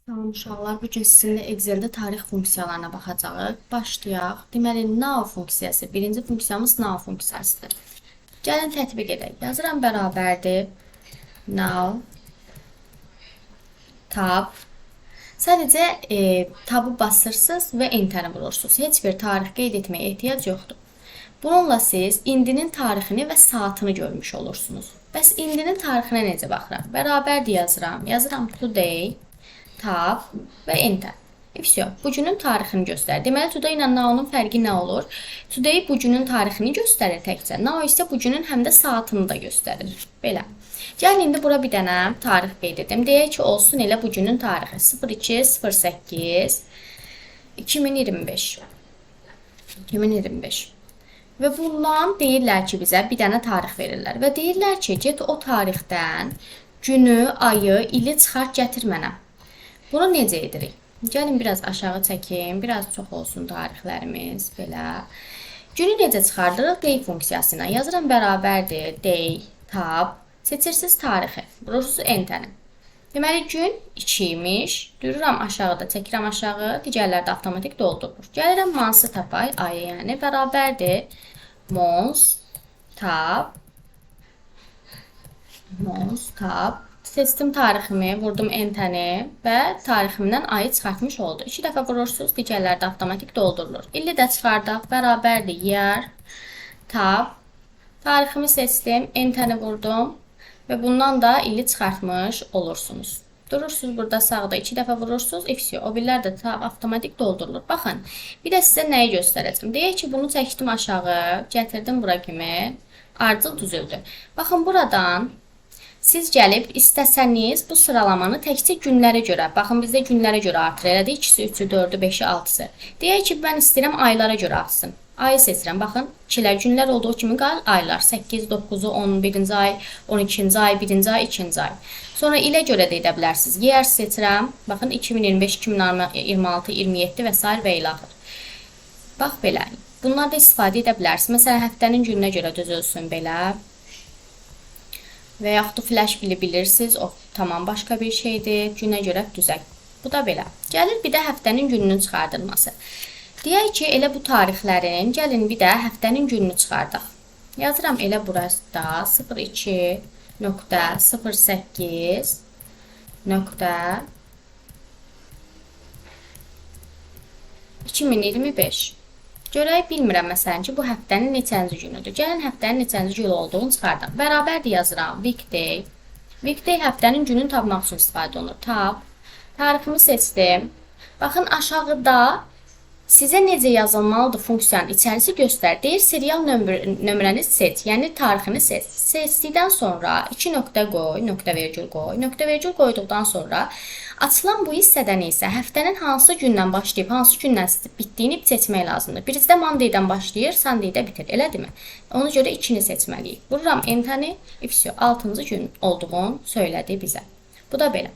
Tamam uşaqlar, bu gün sizinlə Excel-də tarix funksiyalarına baxacağıq. Başlayaq. Deməli, now funksiyası. Birinci funksiyamız now funksiyasıdır. Gəlin tətbiq edək. Yazıram bərabərdir. Now tab. Sadəcə tabı basırsınız və enter vurursunuz. Heç bir tarix qeyd etməyə ehtiyac yoxdur. Bununla siz indinin tarixini və saatını görmüş olursunuz. Bəs indinin tarixinə necə baxıram? Bərabərdir yazıram. Yazıram today. Tab və enter. Все. Bugünün tarixini göstərir. Deməli, today ilə now-nun fərqi nə olur? Today bugünün tarixini göstərir təkcə. Now isə bugünün həm də saatını da göstərir. Belə. Gəlin indi bura bir dənə tarix qeyd edim. Deyək ki, olsun elə bugünün tarixi 0208 2025. 2025. Və bundan deyirlər ki, bizə bir dənə tarix verirlər. Və deyirlər ki, get o tarixdən günü, ayı, ili çıxart gətir mənə. Bunu necə edirik? Gəlin biraz aşağı çəkim, biraz çox olsun tarixlərimiz, belə. Günü necə çıxardırıq? Day funksiyasına. Yazıram bərabərdir, day, tab, seçirsiniz tarixi, vurursunuz enter-i. Deməli, gün 2 imiş, dururam aşağıda, çəkirəm aşağı, digərlər də avtomatik doldurulur. Gəlirəm months tapay, ayı yəni, bərabərdir, months, tab, seçdim tariximi, vurdum enter-i və tariximdən ayı çıxartmış oldu. 2 dəfə vurursunuz, digərlər də avtomatik doldurulur. İlli də çıxardaq, bərabərdir year, tab, tariximi seçdim, enter-i vurdum və bundan da illi çıxartmış olursunuz. Durursunuz burada sağda 2 dəfə vurursunuz, o birlər də tab avtomatik doldurulur. Baxın, bir də sizə nəyi göstərəcəm. Deyək ki, bunu çəkdim aşağı, gətirdim bura kimi, ardıcıl düzüldü. Baxın, buradan siz gəlib istəsəniz bu sıralamanı təkcə günlərə görə, baxın bizdə günlərə görə artır, elədir, 2-si, 3-ü, 4-ü, 5-i, 6-sı. Deyək ki, mən istəyirəm aylara görə artsın. Ayı seçirəm, baxın, günlər olduğu kimi qal aylar, 8, 9-u, 11-ci ay, 12-ci ay, 1-ci ay, 2-ci ay. Sonra ilə görə də edə bilərsiniz. Year seçirəm, baxın, 2025, 2026, 27 və s. və ilə axır. Bax, belə, bunlar da istifadə edə bilərsiniz. Məsələn, həftənin gününə görə düzülsün belə. Və yaxud da flash bili bilirsiniz, o tamam başqa bir şeydir, günə görə düzək. Bu da belə. Gəlir bir də həftənin gününün çıxardılması. Deyək ki, elə bu tarixlərin, gəlin bir də həftənin gününü çıxardaq. Yazıram elə burasında 02.08.2025. Görək, bilmirəm məsələn ki, bu həftənin neçənci günüdür. Gəlin həftənin neçənci gün olduğunu çıxardaq. Bərabərdir yazıram. Weekday. Weekday həftənin gününü tapmaq üçün istifadə olunur. Tab. Tariximi seçdim. Baxın, aşağıda sizə necə yazılmalıdır funksiyanın içərisi göstər. Deyir, serial nömrəni seç, yəni tarixini seç. Seçdikdən sonra 2 nöqtə qoy, nöqtə vergül qoy. Nöqtə vergül qoyduqdan sonra açılan bu hissədən isə həftənin hansı gündən başlayıb, hansı gündən bitdiyini seçmək lazımdır. Birinci Monday'dan başlayır, Sunday'da bitir, elədirmi? Ona görə 2-ni seçməliyik. Vururam enter-i, 6-cı gün olduğunu söylədi bizə. Bu da belə.